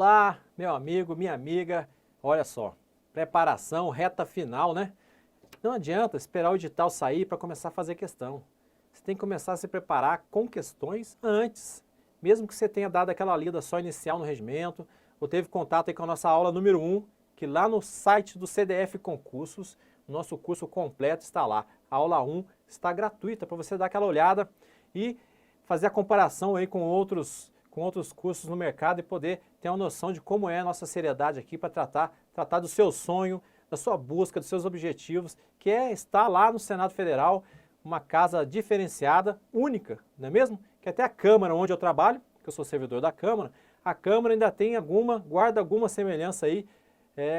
Olá, meu amigo, minha amiga, olha só, preparação, reta final, né? Não adianta esperar o edital sair para começar a fazer questão. Você tem que começar a se preparar com questões antes, mesmo que você tenha dado aquela lida só inicial no regimento, ou teve contato aí com a nossa aula número 1, que lá no site do CDF Concursos, o nosso curso completo está lá. A aula 1 está gratuita para você dar aquela olhada e fazer a comparação aí com outros cursos no mercado e poder ter uma noção de como é a nossa seriedade aqui para tratar do seu sonho, da sua busca, dos seus objetivos, que é estar lá no Senado Federal, uma casa diferenciada, única, não é mesmo? Que até a Câmara onde eu trabalho, que eu sou servidor da Câmara, a Câmara ainda tem guarda alguma semelhança aí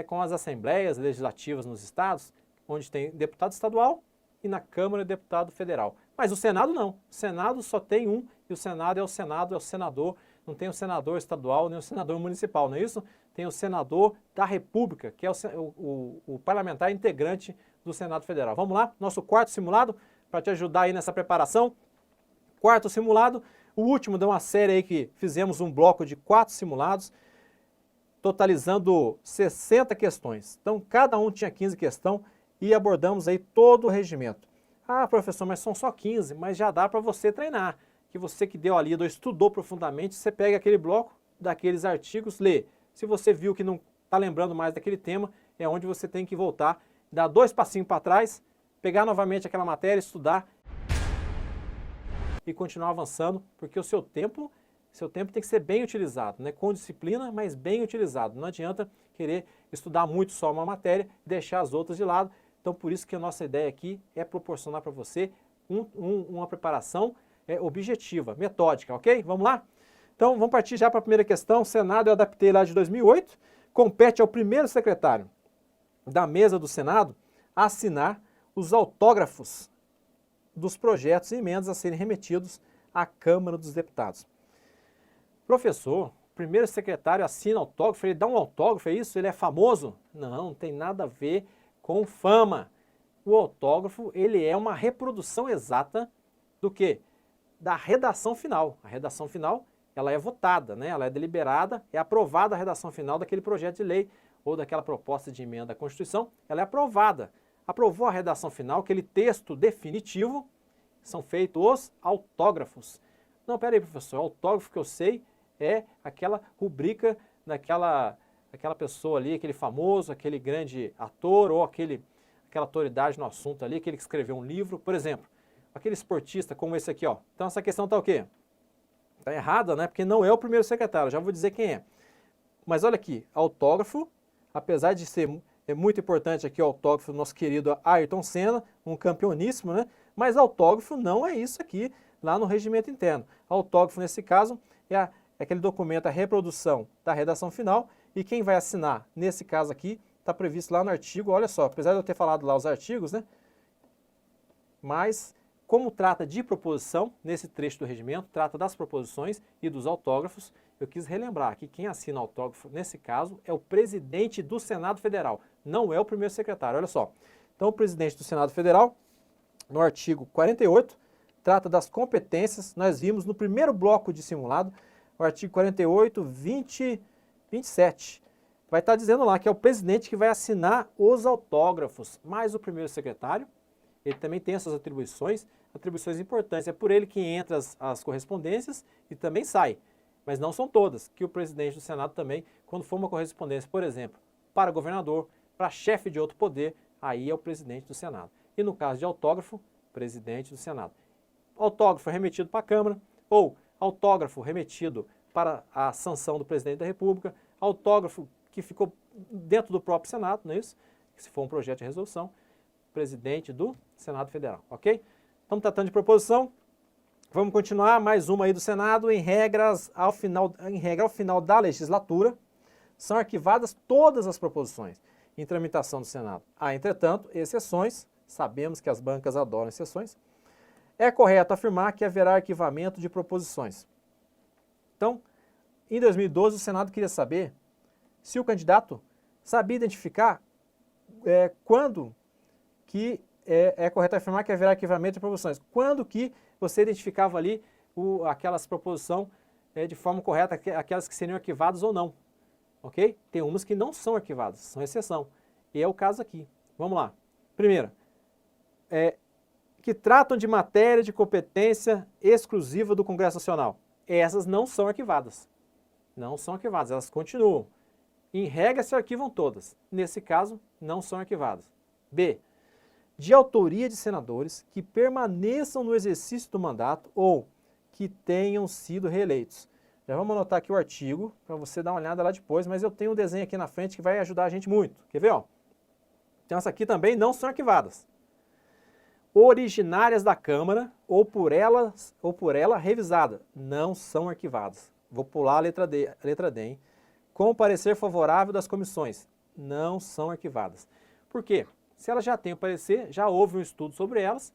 com as assembleias legislativas nos estados, onde tem deputado estadual e na Câmara deputado federal. Mas o Senado não, o Senado só tem um e o Senado é o senador, não tem o senador estadual nem o senador municipal, não é isso? Tem o senador da República, que é o parlamentar integrante do Senado Federal. Vamos lá, nosso quarto simulado, para te ajudar aí nessa preparação. Quarto simulado, o último de uma série aí que fizemos um bloco de 4 simulados, totalizando 60 questões. Então, cada um tinha 15 questões e abordamos aí todo o regimento. Ah, professor, mas são só 15, mas já dá para você treinar. Que você que deu a lida ou estudou profundamente, você pega aquele bloco daqueles artigos, lê. Se você viu que não está lembrando mais daquele tema, é onde você tem que voltar, dar 2 passinhos para trás, pegar novamente aquela matéria, estudar e continuar avançando, porque o seu tempo tem que ser bem utilizado, né? Com disciplina, mas bem utilizado. Não adianta querer estudar muito só uma matéria e deixar as outras de lado. Então, por isso que a nossa ideia aqui é proporcionar para você uma preparação objetiva, metódica, ok? Vamos lá? Então, vamos partir já para a primeira questão. O Senado eu adaptei lá de 2008. Compete ao primeiro secretário da mesa do Senado assinar os autógrafos dos projetos e emendas a serem remetidos à Câmara dos Deputados. Professor, o primeiro secretário assina autógrafo, ele dá um autógrafo, é isso? Ele é famoso? Não tem nada a ver com fama. O autógrafo, ele é uma reprodução exata do quê? Da redação final. A redação final, ela é votada, né? Ela é deliberada, é aprovada a redação final daquele projeto de lei ou daquela proposta de emenda à Constituição, ela é aprovada. Aprovou a redação final, aquele texto definitivo, são feitos os autógrafos. Não, peraí, professor, o autógrafo que eu sei é aquela rubrica daquela pessoa ali, aquele famoso, aquele grande ator ou aquela autoridade no assunto ali, aquele que escreveu um livro, por exemplo, aquele esportista como esse aqui, ó. Então essa questão está o quê? Está errada, né? Porque não é o primeiro secretário, já vou dizer quem é. Mas olha aqui, autógrafo, apesar de ser muito importante aqui o autógrafo do nosso querido Ayrton Senna, um campeoníssimo, né? Mas autógrafo não é isso aqui lá no regimento interno. Autógrafo, nesse caso, é aquele documento, a reprodução da redação final, e quem vai assinar, nesse caso aqui, está previsto lá no artigo, olha só, apesar de eu ter falado lá os artigos, né? Mas, como trata de proposição, nesse trecho do regimento, trata das proposições e dos autógrafos, eu quis relembrar que quem assina autógrafo, nesse caso, é o presidente do Senado Federal, não é o primeiro secretário, olha só. Então, o presidente do Senado Federal, no artigo 48, trata das competências, nós vimos no primeiro bloco de simulado, o artigo 48, 20, 27. Vai estar dizendo lá que é o presidente que vai assinar os autógrafos, mas o primeiro secretário, ele também tem essas atribuições importantes. É por ele que entra as correspondências e também sai. Mas não são todas, que o presidente do Senado também, quando for uma correspondência, por exemplo, para governador, para chefe de outro poder, aí é o presidente do Senado. E no caso de autógrafo, presidente do Senado. Autógrafo remetido para a Câmara, ou autógrafo remetido para a sanção do presidente da República, autógrafo que ficou dentro do próprio Senado, não é isso? Se for um projeto de resolução, presidente do Senado Federal, ok? Estamos tratando de proposição, vamos continuar, mais uma aí do Senado, em regra ao final da legislatura, são arquivadas todas as proposições em tramitação do Senado. Há, entretanto, exceções, sabemos que as bancas adoram exceções, é correto afirmar que haverá arquivamento de proposições. Então, em 2012, o Senado queria saber se o candidato sabia identificar quando que é correto afirmar que haverá arquivamento de proposições. Quando que você identificava ali aquelas proposições de forma correta, aquelas que seriam arquivadas ou não. ok? Tem umas que não são arquivadas, são exceção. E é o caso aqui. Vamos lá. Primeira, que tratam de matéria de competência exclusiva do Congresso Nacional. Essas não são arquivadas. Não são arquivadas, elas continuam. Em regra, se arquivam todas. Nesse caso, não são arquivadas. B. De autoria de senadores que permaneçam no exercício do mandato ou que tenham sido reeleitos. Já vamos anotar aqui o artigo, para você dar uma olhada lá depois, mas eu tenho um desenho aqui na frente que vai ajudar a gente muito. Quer ver? Ó? Então, essas aqui também não são arquivadas. Originárias da Câmara ou por ela revisada, não são arquivadas. Vou pular a letra D, hein? Com parecer favorável das comissões, não são arquivadas. Por quê? Se elas já têm o parecer, já houve um estudo sobre elas,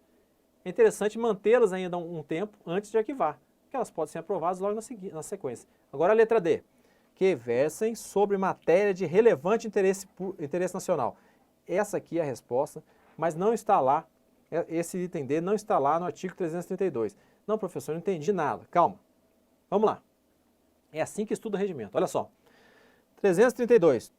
é interessante mantê-las ainda um tempo antes de arquivar, porque elas podem ser aprovadas logo na sequência. Agora a letra D, que versem sobre matéria de relevante interesse nacional. Essa aqui é a resposta, mas não está lá, esse item D não está lá no artigo 332. Não, professor, não entendi nada. Calma. Vamos lá. É assim que estuda o regimento. Olha só. 332.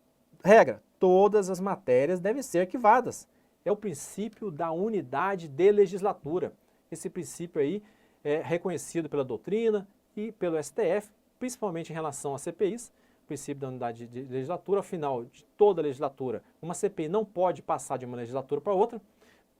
Regra. Todas as matérias devem ser arquivadas. É o princípio da unidade de legislatura. Esse princípio aí é reconhecido pela doutrina e pelo STF, principalmente em relação às CPIs, o princípio da unidade de legislatura. Ao final de toda a legislatura, uma CPI não pode passar de uma legislatura para outra.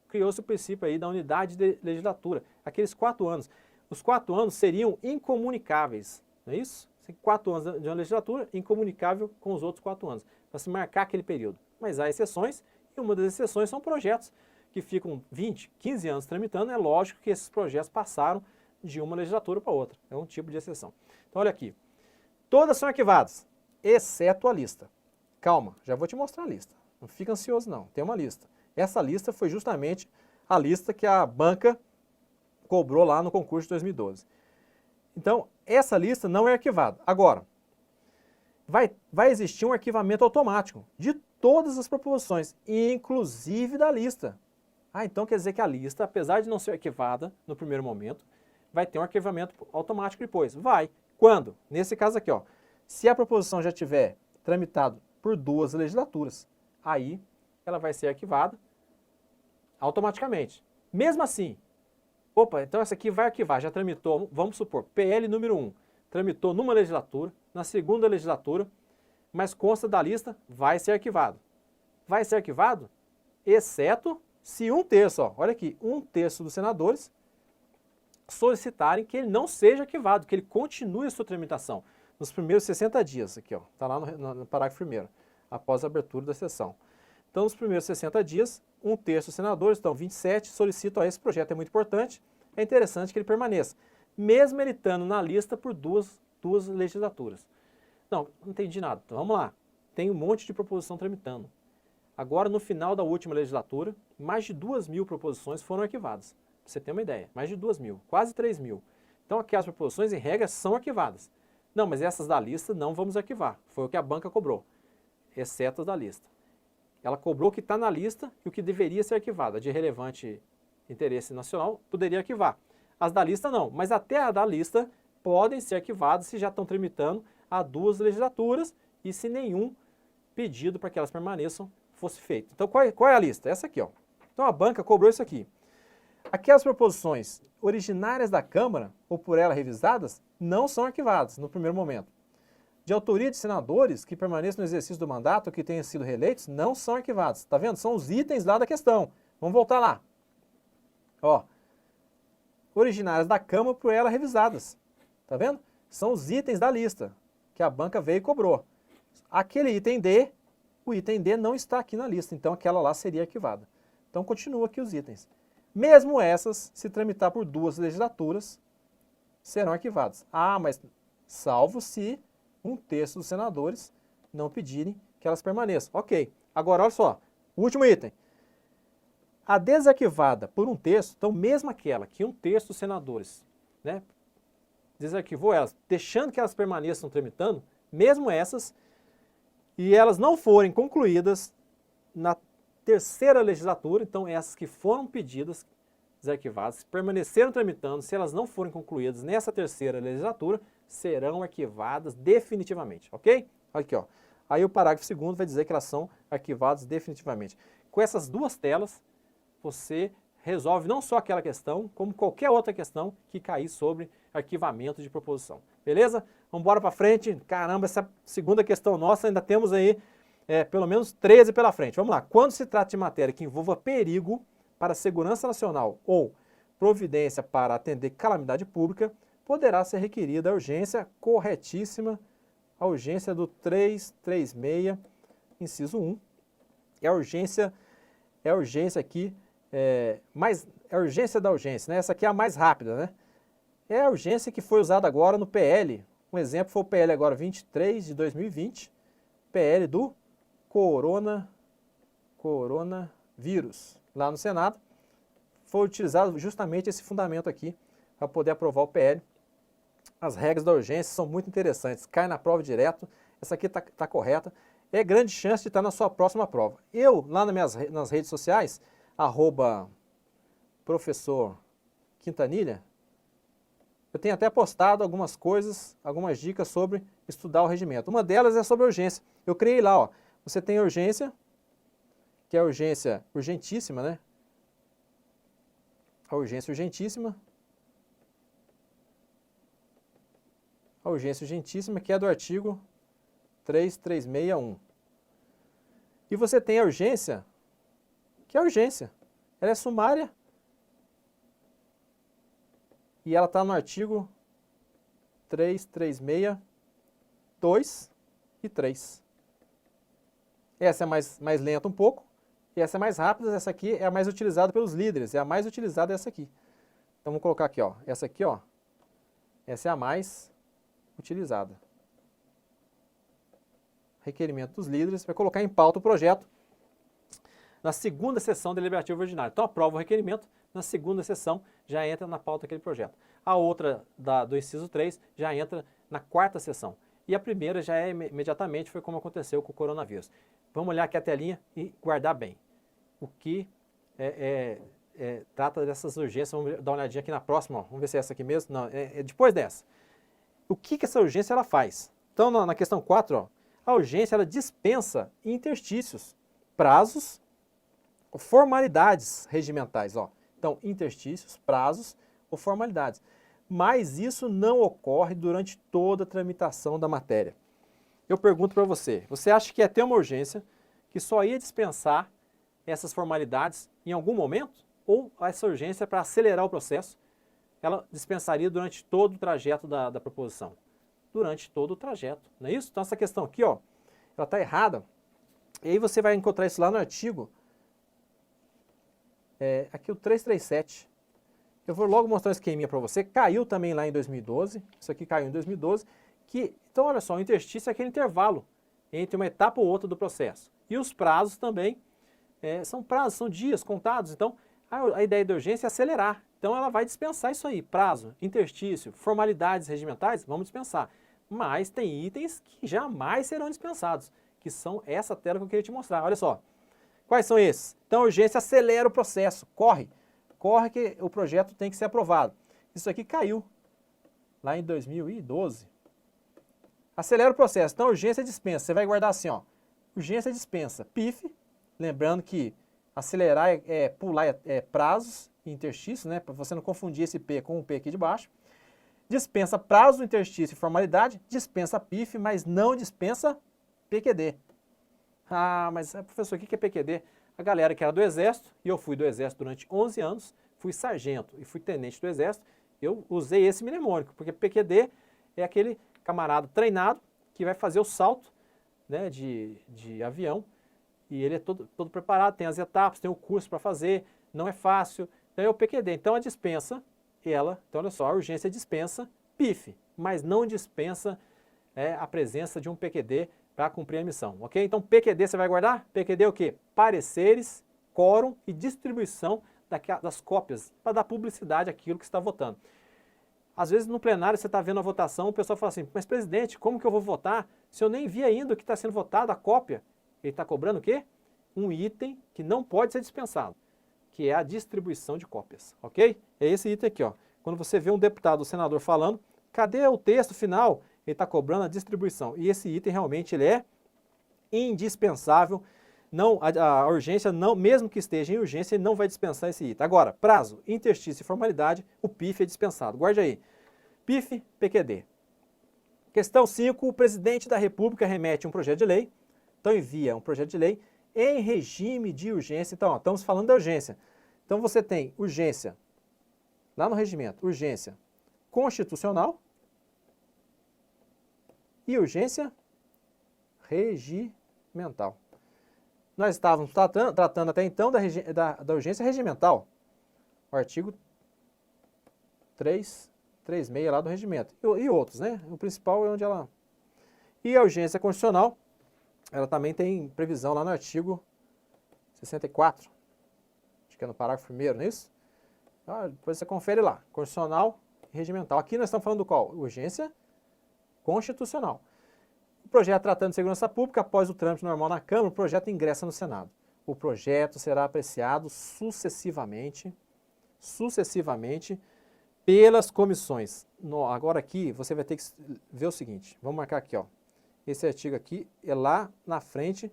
Criou-se o princípio aí da unidade de legislatura. Aqueles 4 anos. Os 4 anos seriam incomunicáveis, não é isso? 4 anos de uma legislatura, incomunicável com os outros 4 anos, para se marcar aquele período. Mas há exceções, e uma das exceções são projetos que ficam 20, 15 anos tramitando. É lógico que esses projetos passaram de uma legislatura para outra. É um tipo de exceção. Então, olha aqui. Todas são arquivadas, exceto a lista. Calma, já vou te mostrar a lista. Não fica ansioso, não. Tem uma lista. Essa lista foi justamente a lista que a banca cobrou lá no concurso de 2012. Então, essa lista não é arquivada. Agora, vai existir um arquivamento automático de todas as proposições, inclusive da lista. Então quer dizer que a lista, apesar de não ser arquivada no primeiro momento, vai ter um arquivamento automático depois. Vai. Quando? Nesse caso aqui, ó, se a proposição já tiver tramitado por 2 legislaturas, aí ela vai ser arquivada automaticamente. Mesmo assim, opa, então essa aqui vai arquivar, já tramitou, vamos supor, PL número 1, tramitou numa legislatura, na segunda legislatura, mas consta da lista, vai ser arquivado. Vai ser arquivado, exceto se 1/3, ó, olha aqui, 1/3 dos senadores solicitarem que ele não seja arquivado, que ele continue a sua tramitação nos primeiros 60 dias, aqui ó, está lá no parágrafo 1º, após a abertura da sessão. Então, nos primeiros 60 dias, 1/3 dos senadores, então 27, solicitam a esse projeto. É muito importante, é interessante que ele permaneça, mesmo ele estando na lista por duas legislaturas. Não entendi nada. Então, vamos lá. Tem um monte de proposição tramitando. Agora, no final da última legislatura, mais de 2.000 proposições foram arquivadas. Pra você ter uma ideia, mais de 2.000, quase 3.000. Então, aquelas proposições, em regra, são arquivadas. Não, mas essas da lista não vamos arquivar. Foi o que a banca cobrou, exceto as da lista. Ela cobrou o que está na lista e o que deveria ser arquivado. A de relevante interesse nacional poderia arquivar. As da lista não, mas até a da lista podem ser arquivadas se já estão tramitando há 2 legislaturas e se nenhum pedido para que elas permaneçam fosse feito. Então, qual é a lista? Essa aqui, ó. Então, a banca cobrou isso aqui. Aquelas proposições originárias da Câmara ou por ela revisadas não são arquivadas no primeiro momento. De autoria de senadores que permaneçam no exercício do mandato ou que tenham sido reeleitos, não são arquivados. Tá vendo? São os itens lá da questão. Vamos voltar lá. Ó, originárias da Câmara por ela revisadas. Tá vendo? São os itens da lista que a banca veio e cobrou. Aquele item D, o item D não está aqui na lista, então aquela lá seria arquivada. Então continua aqui os itens. Mesmo essas, se tramitar por 2 legislaturas, serão arquivadas. Mas salvo se 1/3 dos senadores não pedirem que elas permaneçam. Ok. Agora, olha só. O último item. A desarquivada por 1/3, então mesmo aquela que 1/3 dos senadores, né, desarquivou elas, deixando que elas permaneçam tramitando, mesmo essas, e elas não forem concluídas na 3ª legislatura, então essas que foram pedidas, desarquivadas, permaneceram tramitando, se elas não forem concluídas nessa 3ª legislatura, serão arquivadas definitivamente, ok? Aqui, ó. Aí o parágrafo 2º vai dizer que elas são arquivadas definitivamente. Com essas duas telas, você resolve não só aquela questão, como qualquer outra questão que cair sobre arquivamento de proposição. Beleza? Vamos embora para frente. Caramba, essa segunda questão nossa, ainda temos aí pelo menos 13 pela frente. Vamos lá. Quando se trata de matéria que envolva perigo para a segurança nacional ou providência para atender calamidade pública, poderá ser requerida a urgência corretíssima, a urgência do 336, inciso 1. É a urgência aqui, é a urgência da urgência, né? Essa aqui é a mais rápida, né? É a urgência que foi usada agora no PL. Um exemplo foi o PL agora 23 de 2020, PL do coronavírus, lá no Senado. Foi utilizado justamente esse fundamento aqui para poder aprovar o PL. As regras da urgência são muito interessantes, cai na prova direto, essa aqui está correta. É grande chance de estar na sua próxima prova. Eu, lá nas redes sociais, @professor Quintanilha, eu tenho até postado algumas coisas, algumas dicas sobre estudar o regimento. Uma delas é sobre urgência. Eu criei lá, ó, você tem urgência, que é a urgência urgentíssima, né? A urgência urgentíssima. A urgência urgentíssima, que é do artigo 3361. E você tem a urgência, que é a urgência. Ela é sumária e ela está no artigo 336(2) e 3. Essa é mais lenta um pouco, e essa é mais rápida, essa aqui é a mais utilizada pelos líderes, é a mais utilizada essa aqui. Então vamos colocar aqui, ó, essa aqui, ó, essa é a mais utilizada. Requerimento dos líderes, vai colocar em pauta o projeto na segunda sessão deliberativa ordinária. Então aprova o requerimento, na segunda sessão já entra na pauta aquele projeto. A outra do inciso 3 já entra na quarta sessão. E a primeira já é imediatamente, foi como aconteceu com o coronavírus. Vamos olhar aqui a telinha e guardar bem. O que trata dessas urgências, vamos dar uma olhadinha aqui na próxima, ó. Vamos ver se é essa aqui mesmo. Não, é depois dessa. O que essa urgência ela faz? Então, na questão 4, ó, a urgência ela dispensa interstícios, prazos, formalidades regimentais. Ó. Então, interstícios, prazos ou formalidades. Mas isso não ocorre durante toda a tramitação da matéria. Eu pergunto para você, você acha que ia ter uma urgência que só ia dispensar essas formalidades em algum momento? Ou essa urgência para acelerar o processo, ela dispensaria durante todo o trajeto da proposição? Durante todo o trajeto, não é isso? Então essa questão aqui, ó, ela está errada. E aí você vai encontrar isso lá no artigo, aqui o 337. Eu vou logo mostrar um esqueminha para você. Caiu também lá em 2012, isso aqui caiu em 2012. Então olha só, o interstício é aquele intervalo entre uma etapa ou outra do processo. E os prazos também, são prazos, são dias contados. Então a ideia da urgência é acelerar. Então ela vai dispensar isso aí, prazo, interstício, formalidades regimentais, vamos dispensar. Mas tem itens que jamais serão dispensados, que são essa tela que eu queria te mostrar. Olha só, quais são esses? Então a urgência acelera o processo, corre que o projeto tem que ser aprovado. Isso aqui caiu lá em 2012. Acelera o processo, então urgência dispensa, você vai guardar assim, ó, urgência dispensa, PIF, lembrando que acelerar pular prazos, interstício, né, para você não confundir esse P com o P aqui de baixo. Dispensa prazo, interstício e formalidade, dispensa PIF, mas não dispensa PQD. Ah, mas professor, o que é PQD? A galera que era do Exército, e eu fui do Exército durante 11 anos, fui sargento e fui tenente do Exército, eu usei esse mnemônico, porque PQD é aquele camarada treinado que vai fazer o salto, né, de avião, e ele é todo preparado, tem as etapas, tem o curso para fazer, não é fácil. Então é o PQD. Então a dispensa, então olha só, a urgência dispensa PIF, mas não dispensa a presença de um PQD para cumprir a missão, ok? Então PQD você vai guardar? PQD é o quê? Pareceres, quórum e distribuição das cópias, para dar publicidade àquilo que você está votando. Às vezes no plenário você está vendo a votação, o pessoal fala assim, mas presidente, como que eu vou votar se eu nem vi ainda o que está sendo votado, a cópia? Ele está cobrando o quê? Um item que não pode ser dispensado, que é a distribuição de cópias, ok? É esse item aqui, ó. Quando você vê um deputado, um senador falando, cadê o texto final? Ele está cobrando a distribuição. E esse item realmente ele é indispensável. Não, a urgência, não, mesmo que esteja em urgência, ele não vai dispensar esse item. Agora, prazo, interstício e formalidade, o PIF é dispensado. Guarde aí. PIF, PQD. Questão 5, o presidente da República remete um projeto de lei, então envia um projeto de lei em regime de urgência. Então, ó, estamos falando da urgência. Então você tem urgência, lá no regimento, urgência constitucional e urgência regimental. Nós estávamos tratando até então da urgência regimental, o artigo 336 lá do regimento, e outros, né? O principal é onde ela... E a urgência constitucional, ela também tem previsão lá no artigo 64, acho que é no parágrafo 1º, não é isso? Depois você confere lá, constitucional e regimental. Aqui nós estamos falando do qual? Urgência constitucional. O projeto tratando de segurança pública, após o trâmite normal na Câmara, o projeto ingressa no Senado. O projeto será apreciado sucessivamente pelas comissões. Agora aqui você vai ter que ver o seguinte, vamos marcar aqui, ó. Esse artigo aqui é lá na frente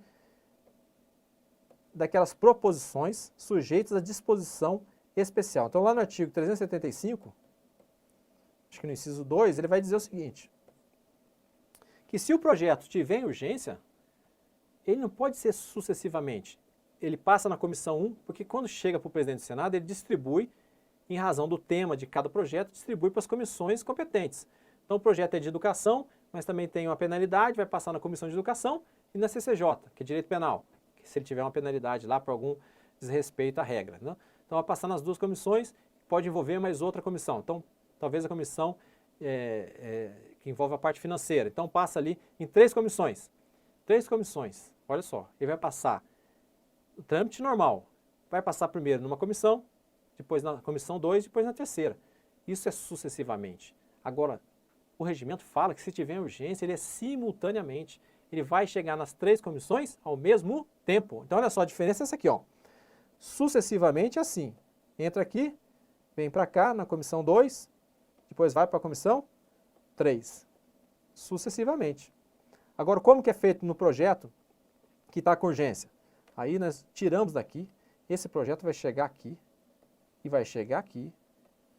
daquelas proposições sujeitas à disposição especial. Então lá no artigo 375, acho que no inciso 2, ele vai dizer o seguinte, que se o projeto tiver em urgência, ele não pode ser sucessivamente. Ele passa na comissão 1, porque quando chega para o presidente do Senado, ele distribui, em razão do tema de cada projeto, distribui para as comissões competentes. Então o projeto é de educação, mas também tem uma penalidade, vai passar na comissão de educação e na CCJ, que é direito penal, que se ele tiver uma penalidade lá por algum desrespeito à regra, né? Então vai passar nas duas comissões, pode envolver mais outra comissão. Então talvez a comissão que envolve a parte financeira. Então passa ali em 3 comissões. 3 comissões, olha só, ele vai passar o trâmite normal, vai passar primeiro numa comissão, depois na comissão 2, depois na terceira. Isso é sucessivamente. Agora, o regimento fala que se tiver urgência, ele é simultaneamente. Ele vai chegar nas 3 comissões ao mesmo tempo. Então olha só, a diferença é essa aqui, ó. Sucessivamente é assim. Entra aqui, vem para cá na comissão 2, depois vai para a comissão 3, sucessivamente. Agora, como que é feito no projeto que está com urgência? Aí nós tiramos daqui, esse projeto vai chegar aqui, e vai chegar aqui,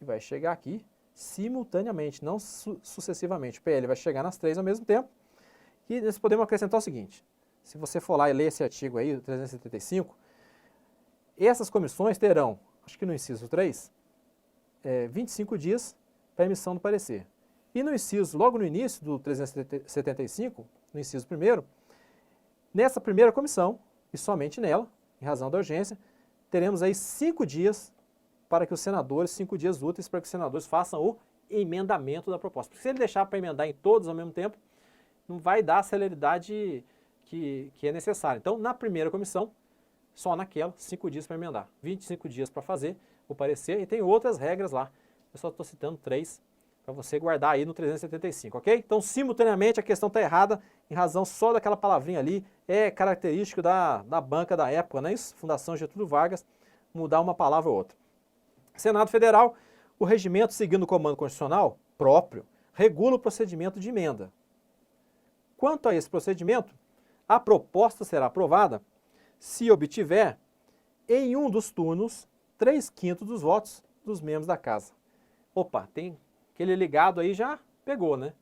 e vai chegar aqui, simultaneamente, não sucessivamente. O PL vai chegar nas 3 ao mesmo tempo, e nós podemos acrescentar o seguinte, se você for lá e ler esse artigo aí, o 375, essas comissões terão, acho que no inciso 3, 25 dias para emissão do parecer. E no inciso, logo no início do 375, no inciso 1º, nessa primeira comissão, e somente nela, em razão da urgência, teremos aí 5 dias para que os senadores, 5 dias úteis para que os senadores façam o emendamento da proposta. Porque se ele deixar para emendar em todos ao mesmo tempo, não vai dar a celeridade que é necessária. Então, na primeira comissão, só naquela, 5 dias para emendar, 25 dias para fazer o parecer, e tem outras regras lá. Eu só estou citando 3 para você guardar aí no 375, ok? Então, simultaneamente, a questão está errada em razão só daquela palavrinha ali, é característico da banca da época, não é isso? Fundação Getúlio Vargas, mudar uma palavra ou outra. Senado Federal, o regimento seguindo o comando constitucional próprio, regula o procedimento de emenda. Quanto a esse procedimento, a proposta será aprovada se obtiver, em um dos turnos, 3/5 dos votos dos membros da casa. Opa, tem aquele ligado aí, já pegou, né?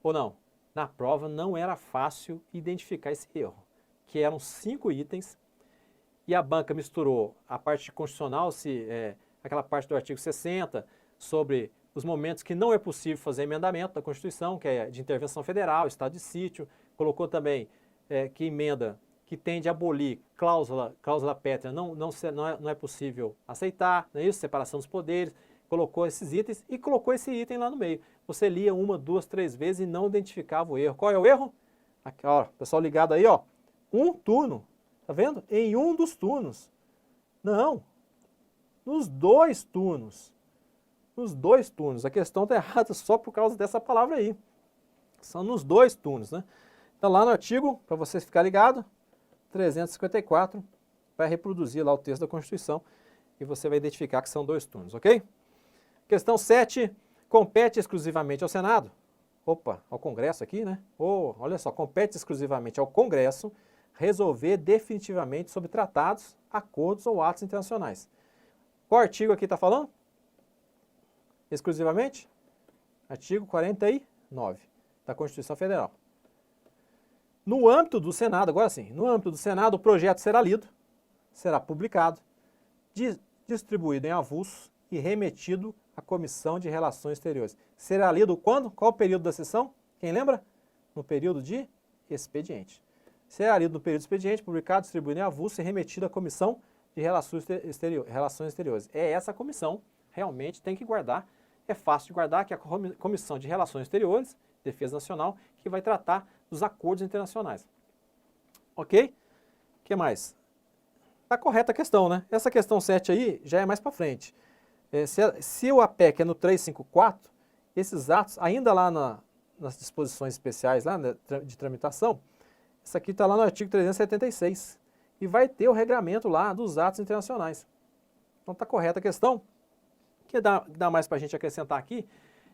Ou não? Na prova não era fácil identificar esse erro, que eram 5 itens, e a banca misturou a parte constitucional, aquela parte do artigo 60, sobre os momentos que não é possível fazer emendamento da Constituição, que é de intervenção federal, estado de sítio, colocou também que emenda que tende a abolir cláusula pétrea não é possível aceitar, não é isso? Separação dos poderes, colocou esses itens e colocou esse item lá no meio. Você lia 1, 2, 3 vezes e não identificava o erro. Qual é o erro? Aqui, ó, pessoal ligado aí, ó, um turno, tá vendo? Em um dos turnos. Não, nos 2 turnos. Nos 2 turnos. A questão está errada só por causa dessa palavra aí. São nos 2 turnos, né? Então lá no artigo, para você ficar ligado, 354, vai reproduzir lá o texto da Constituição e você vai identificar que são 2 turnos, ok? Questão 7, compete exclusivamente ao Senado. Opa, ao Congresso aqui, né? Olha só, compete exclusivamente ao Congresso resolver definitivamente sobre tratados, acordos ou atos internacionais. Qual artigo aqui está falando? Exclusivamente? Artigo 49 da Constituição Federal. No âmbito do Senado, agora sim, no âmbito do Senado, o projeto será lido, será publicado, distribuído em avulso e remetido à Comissão de Relações Exteriores. Será lido quando? Qual o período da sessão? Quem lembra? No período de expediente. Será lido no período de expediente, publicado, distribuído em avulso e remetido à Comissão de Relações Exteriores. É essa comissão, realmente tem que guardar, é fácil de guardar, que é a Comissão de Relações Exteriores, Defesa Nacional, que vai tratar dos acordos internacionais. Ok? O que mais? Está correta a questão, né? Essa questão 7 aí já é mais para frente. Se o APEC é no 354, esses atos, ainda lá nas disposições especiais lá, né, de tramitação, isso aqui está lá no artigo 376. E vai ter o regramento lá dos atos internacionais. Então está correta a questão. O que dá mais para a gente acrescentar aqui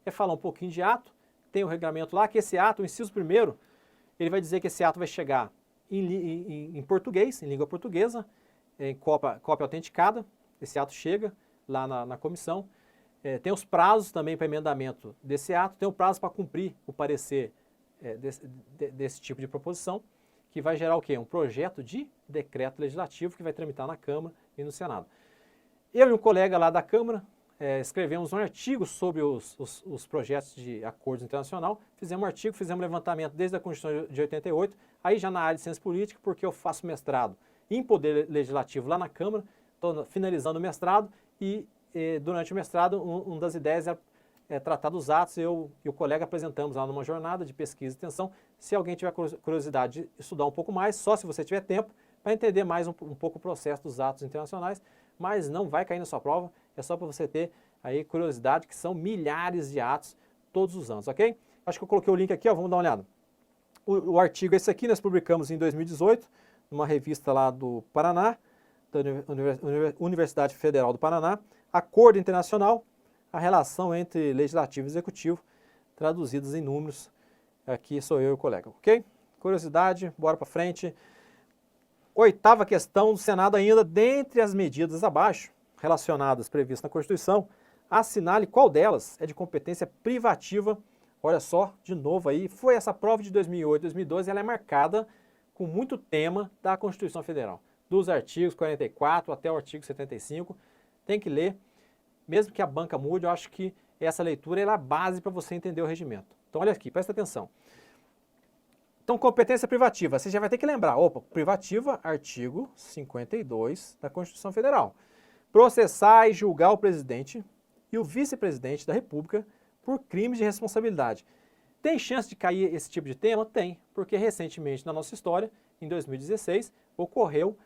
é falar um pouquinho de ato. Tem o regramento lá, que esse ato, o inciso primeiro, ele vai dizer que esse ato vai chegar em português, em língua portuguesa, em cópia autenticada. Esse ato chega lá na comissão. Tem os prazos também para emendamento desse ato, tem o prazo para cumprir o parecer desse tipo de proposição, que vai gerar o quê? Um projeto de decreto legislativo que vai tramitar na Câmara e no Senado. Eu e um colega lá da Câmara escrevemos um artigo sobre os projetos de acordos internacional, fizemos um artigo, fizemos um levantamento desde a Constituição de 88, aí já na área de ciência política, porque eu faço mestrado em Poder Legislativo lá na Câmara, estou finalizando o mestrado e durante o mestrado uma das ideias é tratar dos atos. Eu e o colega apresentamos lá numa jornada de pesquisa e extensão. Se alguém tiver curiosidade de estudar um pouco mais, só se você tiver tempo, para entender mais um pouco o processo dos atos internacionais, mas não vai cair na sua prova, é só para você ter aí curiosidade, que são milhares de atos todos os anos, ok? Acho que eu coloquei o link aqui, ó, vamos dar uma olhada. O artigo é esse aqui, nós publicamos em 2018, numa revista lá do Paraná, da Universidade Federal do Paraná, Acordo Internacional, a relação entre Legislativo e Executivo, traduzidos em números, aqui sou eu e o colega, ok? Curiosidade, bora para frente. Oitava questão do Senado ainda, dentre as medidas abaixo, relacionadas previstas na Constituição, assinale qual delas é de competência privativa. Olha só, de novo aí, foi essa prova de 2008, 2012, ela é marcada com muito tema da Constituição Federal, dos artigos 44 até o artigo 75, tem que ler, mesmo que a banca mude, eu acho que essa leitura é a base para você entender o regimento. Então olha aqui, presta atenção. Então, competência privativa, você já vai ter que lembrar, opa, privativa, artigo 52 da Constituição Federal. Processar e julgar o presidente e o vice-presidente da República por crimes de responsabilidade. Tem chance de cair esse tipo de tema? Tem, porque recentemente na nossa história, em 2016, ocorreu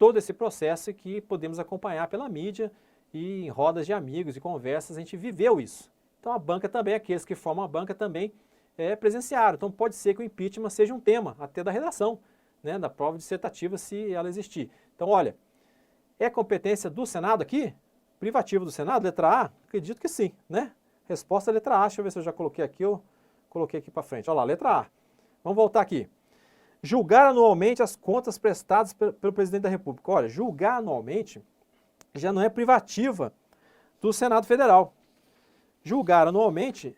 todo esse processo que podemos acompanhar pela mídia e em rodas de amigos e conversas, a gente viveu isso. Então a banca também, aqueles que formam a banca também presenciaram. Então pode ser que o impeachment seja um tema até da redação, né, da prova dissertativa, se ela existir. Então olha, é competência do Senado aqui? Privativa do Senado, letra A? Acredito que sim, né? Resposta letra A, deixa eu ver se eu já coloquei aqui, eu coloquei aqui para frente. Olha lá, letra A. Vamos voltar aqui. Julgar anualmente as contas prestadas pelo presidente da República. Olha, julgar anualmente já não é privativa do Senado Federal. Julgar anualmente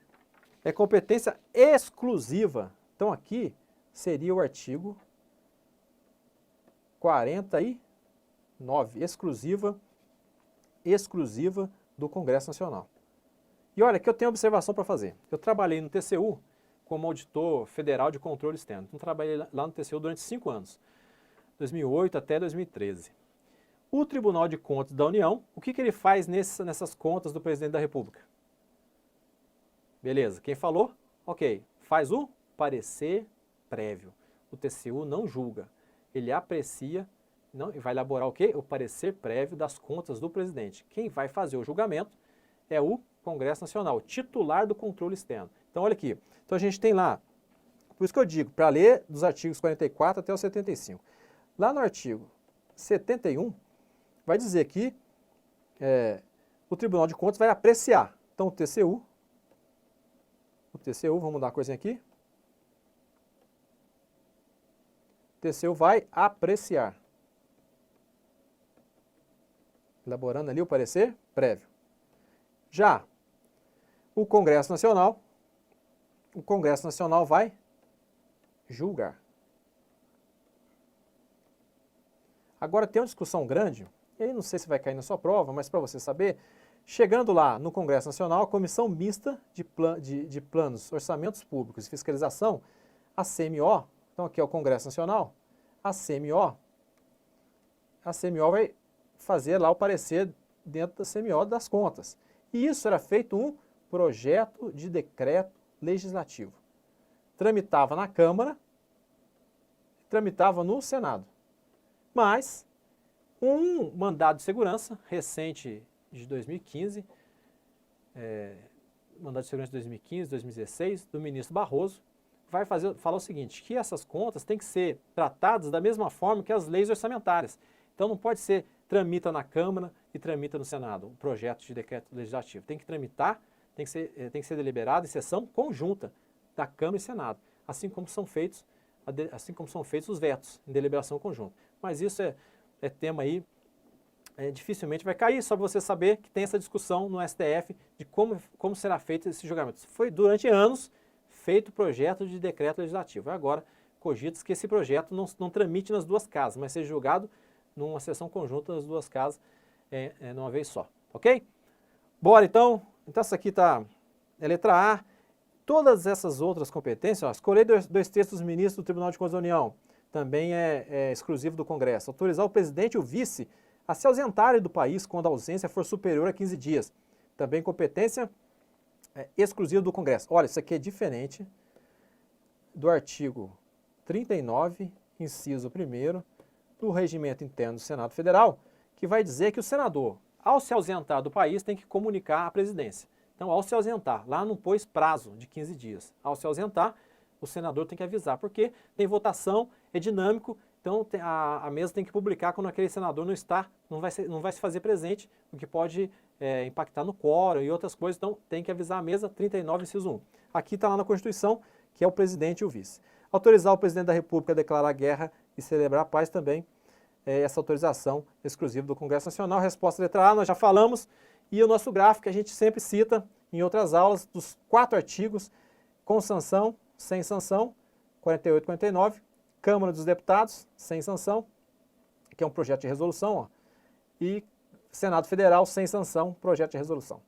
é competência exclusiva. Então aqui seria o artigo 49, exclusiva do Congresso Nacional. E olha, aqui eu tenho uma observação para fazer. Eu trabalhei no TCU como auditor federal de controle externo. Então trabalhei lá no TCU durante 5 anos, 2008 até 2013. O Tribunal de Contas da União, o que ele faz nessas contas do presidente da República? Beleza, quem falou? Ok, faz o parecer prévio. O TCU não julga, ele aprecia e vai elaborar o quê? O parecer prévio das contas do presidente. Quem vai fazer o julgamento é o Congresso Nacional, titular do controle externo. Então olha aqui, então a gente tem lá, por isso que eu digo, para ler dos artigos 44 até o 75. Lá no artigo 71, vai dizer que o Tribunal de Contas vai apreciar. Então o TCU, vamos mudar a coisinha aqui. TCU vai apreciar. Elaborando ali o parecer prévio. Já o Congresso Nacional vai julgar. Agora tem uma discussão grande, e aí não sei se vai cair na sua prova, mas para você saber, chegando lá no Congresso Nacional, a Comissão Mista de Planos, Orçamentos Públicos e Fiscalização, a CMO, então aqui é o Congresso Nacional, a CMO vai fazer lá o parecer dentro da CMO das contas. E isso era feito um projeto de decreto legislativo. Tramitava na Câmara, tramitava no Senado. Mas um mandado de segurança recente de 2015, mandado de segurança de 2015, 2016, do ministro Barroso, vai falar o seguinte, que essas contas têm que ser tratadas da mesma forma que as leis orçamentárias. Então não pode ser tramita na Câmara e tramita no Senado, o projeto de decreto legislativo. Tem que tramitar, tem que ser deliberado em sessão conjunta da Câmara e Senado, assim como são feitos os vetos em deliberação conjunta. Mas isso é tema aí, dificilmente vai cair, só para você saber que tem essa discussão no STF de como será feito esse julgamento. Foi durante anos feito o projeto de decreto legislativo. Agora, cogita-se que esse projeto não tramite nas duas casas, mas seja julgado numa sessão conjunta das duas casas, numa vez só, ok? Bora então, essa aqui é letra A. Todas essas outras competências, escolher dois terços dos ministros do Tribunal de Contas da União, também é exclusivo do Congresso. Autorizar o presidente e o vice a se ausentarem do país quando a ausência for superior a 15 dias. Também competência exclusiva do Congresso. Olha, isso aqui é diferente do artigo 39, inciso 1º, do Regimento Interno do Senado Federal, que vai dizer que o senador, ao se ausentar do país, tem que comunicar à presidência. Então, ao se ausentar, lá não pôs prazo de 15 dias. Ao se ausentar, o senador tem que avisar, porque tem votação, é dinâmico, então a mesa tem que publicar quando aquele senador não vai se fazer presente, o que pode impactar no quórum e outras coisas, então tem que avisar a mesa, 39, inciso 1. Aqui está lá na Constituição, que é o presidente e o vice. Autorizar o presidente da República a declarar guerra e celebrar a paz também, essa autorização exclusiva do Congresso Nacional. Resposta letra A, nós já falamos, e o nosso gráfico que a gente sempre cita em outras aulas, dos 4 artigos, com sanção, sem sanção, 48 e 49, Câmara dos Deputados, sem sanção, que é um projeto de resolução, ó, e Senado Federal, sem sanção, projeto de resolução.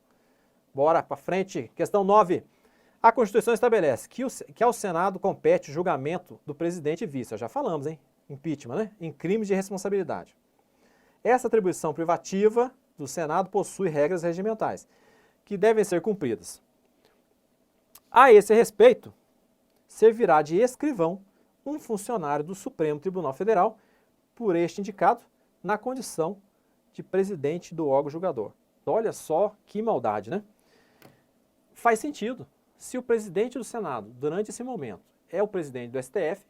Bora para frente. Questão 9. A Constituição estabelece que ao Senado compete o julgamento do presidente e vice. Já falamos, hein? Impeachment, né? Em crimes de responsabilidade. Essa atribuição privativa do Senado possui regras regimentais, que devem ser cumpridas. A esse respeito, servirá de escrivão um funcionário do Supremo Tribunal Federal, por este indicado, na condição de presidente do órgão julgador. Olha só que maldade, né? Faz sentido. Se o presidente do Senado, durante esse momento, é o presidente do STF,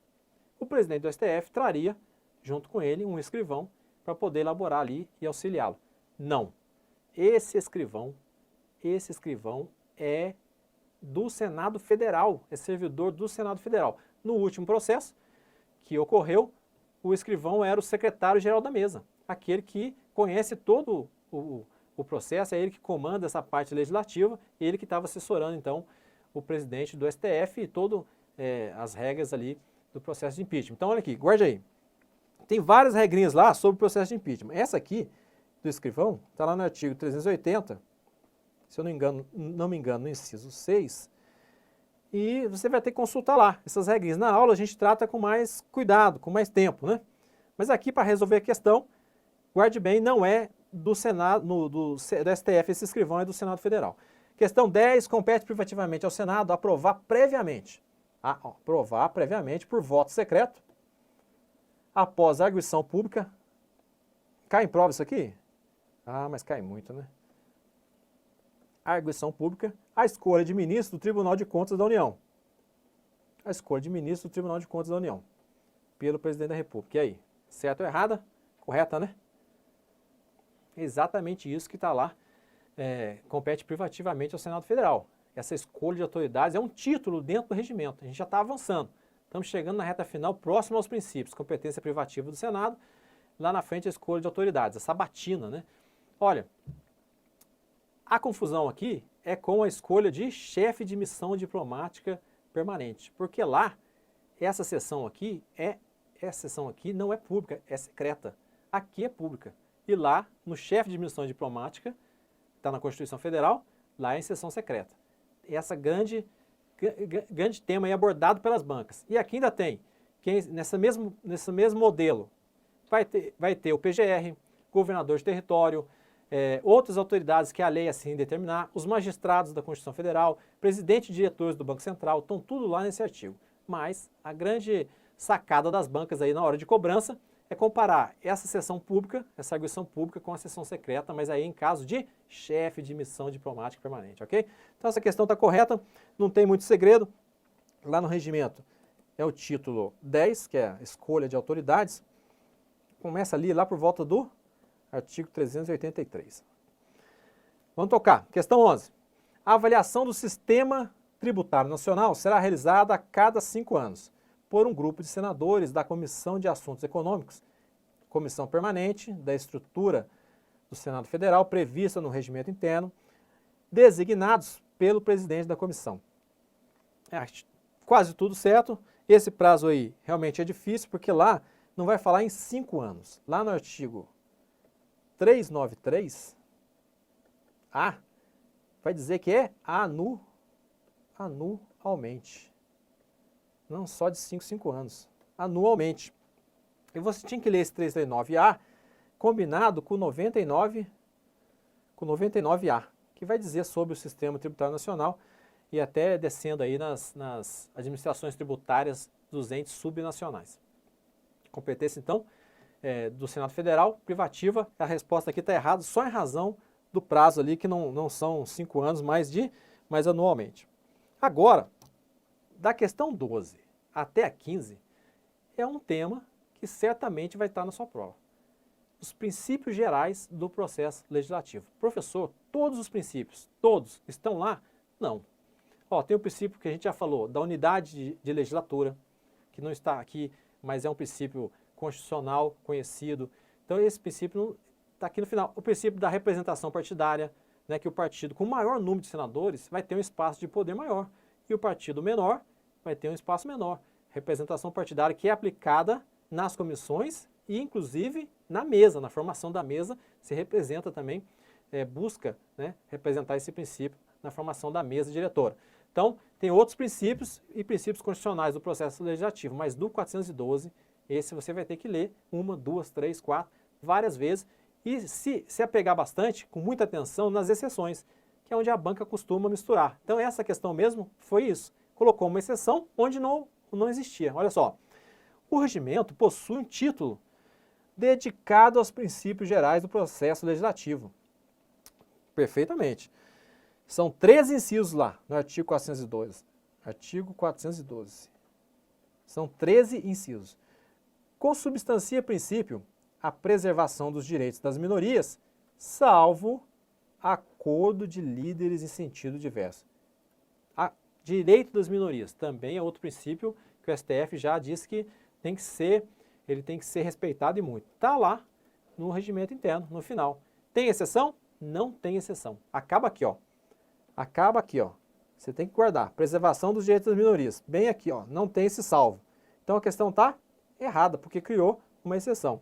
o presidente do STF traria, junto com ele, um escrivão para poder elaborar ali e auxiliá-lo. Não. Esse escrivão é do Senado Federal, é servidor do Senado Federal. No último processo que ocorreu, o escrivão era o secretário-geral da mesa, aquele que conhece todo o processo, é ele que comanda essa parte legislativa, ele que estava assessorando, então, o presidente do STF e todas as regras ali do processo de impeachment. Então, olha aqui, guarde aí. Tem várias regrinhas lá sobre o processo de impeachment. Essa aqui, do escrivão, está lá no artigo 380, se eu não me engano, no inciso 6, e você vai ter que consultar lá essas regrinhas. Na aula a gente trata com mais cuidado, com mais tempo, né? Mas aqui, para resolver a questão, guarde bem, não é do Senado, do STF, esse escrivão é do Senado Federal. Questão 10, compete privativamente ao Senado aprovar previamente por voto secreto, após a arguição pública. Cai em prova isso aqui? Ah, mas cai muito, né? Arguição pública, a escolha de ministro do Tribunal de Contas da União. A escolha de ministro do Tribunal de Contas da União, pelo presidente da República. E aí, certo ou errada? Correta, né? Exatamente isso que está lá, compete privativamente ao Senado Federal. essa escolha de autoridades é um título dentro do regimento. A gente já está avançando. Estamos chegando na reta final, próximo aos princípios. Competência privativa do Senado, lá na frente a escolha de autoridades, a sabatina, né? Olha, a confusão aqui é com a escolha de chefe de missão diplomática permanente, porque lá, essa sessão aqui não é pública, é secreta. Aqui é pública. E lá, no chefe de missão diplomática, está na Constituição Federal, lá é em sessão secreta. Essa grande tema aí abordado pelas bancas. E aqui ainda tem, nesse mesmo modelo, vai ter o PGR, governador de território, outras autoridades que a lei assim determinar, os magistrados da Constituição Federal, presidente e diretores do Banco Central, estão tudo lá nesse artigo. Mas a grande sacada das bancas aí na hora de cobrança é comparar essa sessão pública, essa arguição pública com a sessão secreta, mas aí em caso de chefe de missão diplomática permanente, ok? Então essa questão está correta, não tem muito segredo. Lá no regimento é o título 10, que é a escolha de autoridades. Começa ali lá por volta do artigo 383. Vamos tocar. Questão 11. A avaliação do sistema tributário nacional será realizada a cada 5 anos por um grupo de senadores da Comissão de Assuntos Econômicos, comissão permanente da estrutura do Senado Federal prevista no regimento interno, designados pelo presidente da comissão. Quase tudo certo. Esse prazo aí realmente é difícil, porque lá não vai falar em 5 anos. Lá no artigo 393, vai dizer que é anualmente. Não só de 5 anos, anualmente. E você tinha que ler esse 339A combinado com 99A, que vai dizer sobre o sistema tributário nacional e até descendo aí nas administrações tributárias dos entes subnacionais. Competência, então, do Senado Federal, privativa, a resposta aqui está errada só em razão do prazo ali, que não são 5 anos, mas anualmente. Agora, da questão 12 até a 15, é um tema que certamente vai estar na sua prova. Os princípios gerais do processo legislativo. Professor, todos os princípios, todos estão lá? Não. Tem o princípio que a gente já falou, da unidade de legislatura, que não está aqui, mas é um princípio constitucional conhecido. Então esse princípio está aqui no final. O princípio da representação partidária, né, que o partido com maior número de senadores vai ter um espaço de poder maior e o partido menor vai ter um espaço menor. Representação partidária que é aplicada nas comissões e inclusive na mesa, na formação da mesa, se representa também, busca, né, representar esse princípio na formação da mesa diretora. Então, tem outros princípios e princípios constitucionais do processo legislativo, mas do 412, esse você vai ter que ler 1, 2, 3, 4, várias vezes, e se apegar bastante, com muita atenção, nas exceções, que é onde a banca costuma misturar. Então, essa questão mesmo foi isso. Colocou uma exceção onde não existia. Olha só, o regimento possui um título dedicado aos princípios gerais do processo legislativo. Perfeitamente. São 13 incisos lá, no artigo 412. Artigo 412. São 13 incisos. Consubstancia princípio a preservação dos direitos das minorias, salvo acordo de líderes em sentido diverso. Direito das minorias também é outro princípio que o STF já disse que ele tem que ser respeitado e muito. Está lá no regimento interno, no final. Tem exceção? Não tem exceção. Acaba aqui, ó. Acaba aqui, ó. Você tem que guardar. Preservação dos direitos das minorias. Bem aqui, ó. Não tem esse salvo. Então a questão está errada, porque criou uma exceção.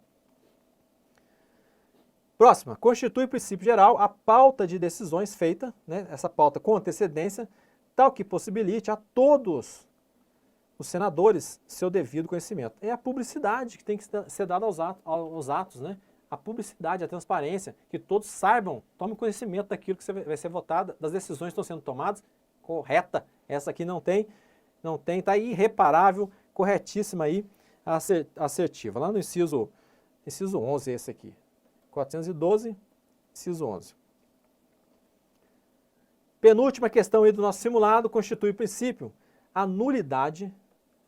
Próxima. Constitui princípio geral a pauta de decisões feita, né, essa pauta com antecedência, tal que possibilite a todos os senadores seu devido conhecimento. É a publicidade que tem que ser dada aos atos, né? A publicidade, a transparência, que todos saibam, tomem conhecimento daquilo que vai ser votado, das decisões que estão sendo tomadas, correta. Essa aqui não tem, está irreparável, corretíssima aí, assertiva. Lá no inciso 11, esse aqui, 412, inciso 11. Penúltima questão aí do nosso simulado, constitui o princípio a nulidade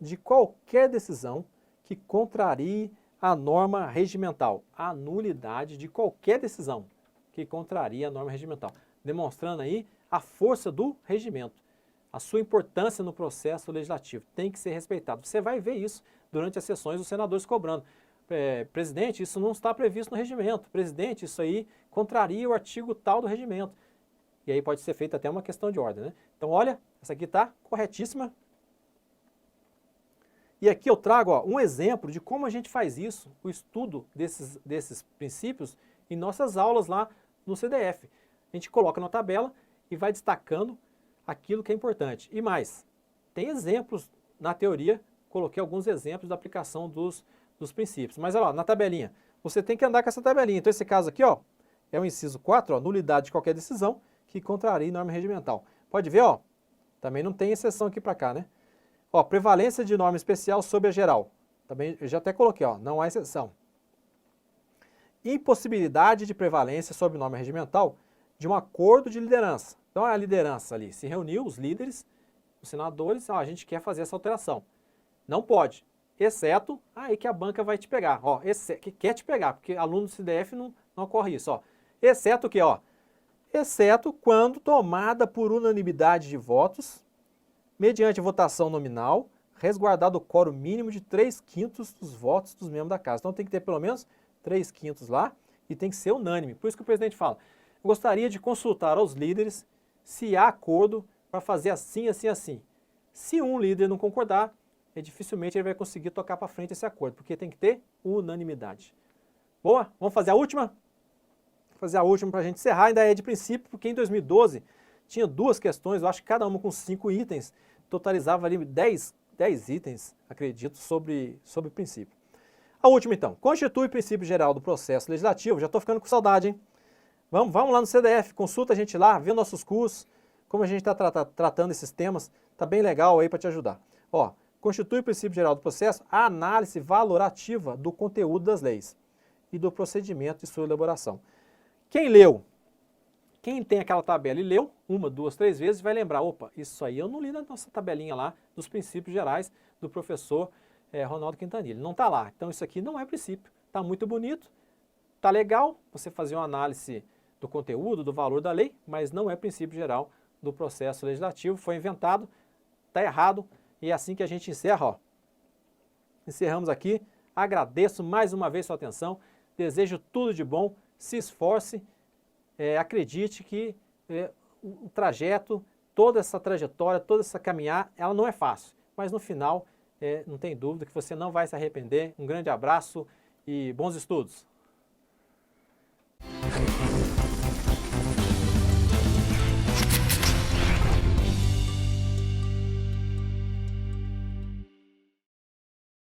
de qualquer decisão que contrarie a norma regimental. A nulidade de qualquer decisão que contraria a norma regimental. Demonstrando aí a força do regimento, a sua importância no processo legislativo tem que ser respeitado. Você vai ver isso durante as sessões dos senadores cobrando. Presidente, isso não está previsto no regimento. Presidente, isso aí contraria o artigo tal do regimento. E aí pode ser feita até uma questão de ordem, né? Então, olha, essa aqui está corretíssima. E aqui eu trago um exemplo de como a gente faz isso, o estudo desses princípios em nossas aulas lá no CDF. A gente coloca na tabela e vai destacando aquilo que é importante. E mais, tem exemplos na teoria, coloquei alguns exemplos da aplicação dos princípios. Mas olha lá, na tabelinha, você tem que andar com essa tabelinha. Então esse caso aqui, ó, é o inciso 4, ó, nulidade de qualquer decisão que contraria norma regimental. Pode ver, ó, também não tem exceção aqui para cá, né? Ó, prevalência de norma especial sobre a geral. Também eu já até coloquei, ó, não há exceção. Impossibilidade de prevalência sobre norma regimental de um acordo de liderança. Então a liderança ali se reuniu, os líderes, os senadores, ó, a gente quer fazer essa alteração. Não pode, exceto aí que a banca vai te pegar, ó, que quer te pegar, porque aluno do CDF não ocorre isso, ó. Exceto o que, ó? Exceto quando tomada por unanimidade de votos, mediante votação nominal, resguardado o quórum mínimo de 3/5 dos votos dos membros da casa. Então tem que ter pelo menos 3/5 lá e tem que ser unânime. Por isso que o presidente fala, eu gostaria de consultar aos líderes se há acordo para fazer assim, assim, assim. Se um líder não concordar, dificilmente ele vai conseguir tocar para frente esse acordo, porque tem que ter unanimidade. Boa? Vamos fazer a última? Vou fazer a última para a gente encerrar, ainda é de princípio, porque em 2012 tinha 2 questões, eu acho que cada uma com 5 itens, totalizava ali 10 itens, acredito, sobre princípio. A última então, constitui princípio geral do processo legislativo, já estou ficando com saudade, hein? Vamos lá no CDF, consulta a gente lá, vê nossos cursos, como a gente está tratando esses temas, tá bem legal aí para te ajudar. Ó, constitui o princípio geral do processo a análise valorativa do conteúdo das leis e do procedimento de sua elaboração. Quem leu, quem tem aquela tabela e leu 1, 2, 3 vezes, vai lembrar, opa, isso aí eu não li na nossa tabelinha lá dos princípios gerais do professor Ronaldo Quintanilha. Não está lá, então isso aqui não é princípio, está muito bonito, está legal você fazer uma análise do conteúdo, do valor da lei, mas não é princípio geral do processo legislativo, foi inventado, está errado, e é assim que a gente encerra, ó. Encerramos aqui, agradeço mais uma vez sua atenção, desejo tudo de bom, se esforce, acredite que o trajeto, toda essa trajetória, toda essa caminhar, ela não é fácil, mas no final, não tem dúvida que você não vai se arrepender. Um grande abraço e bons estudos!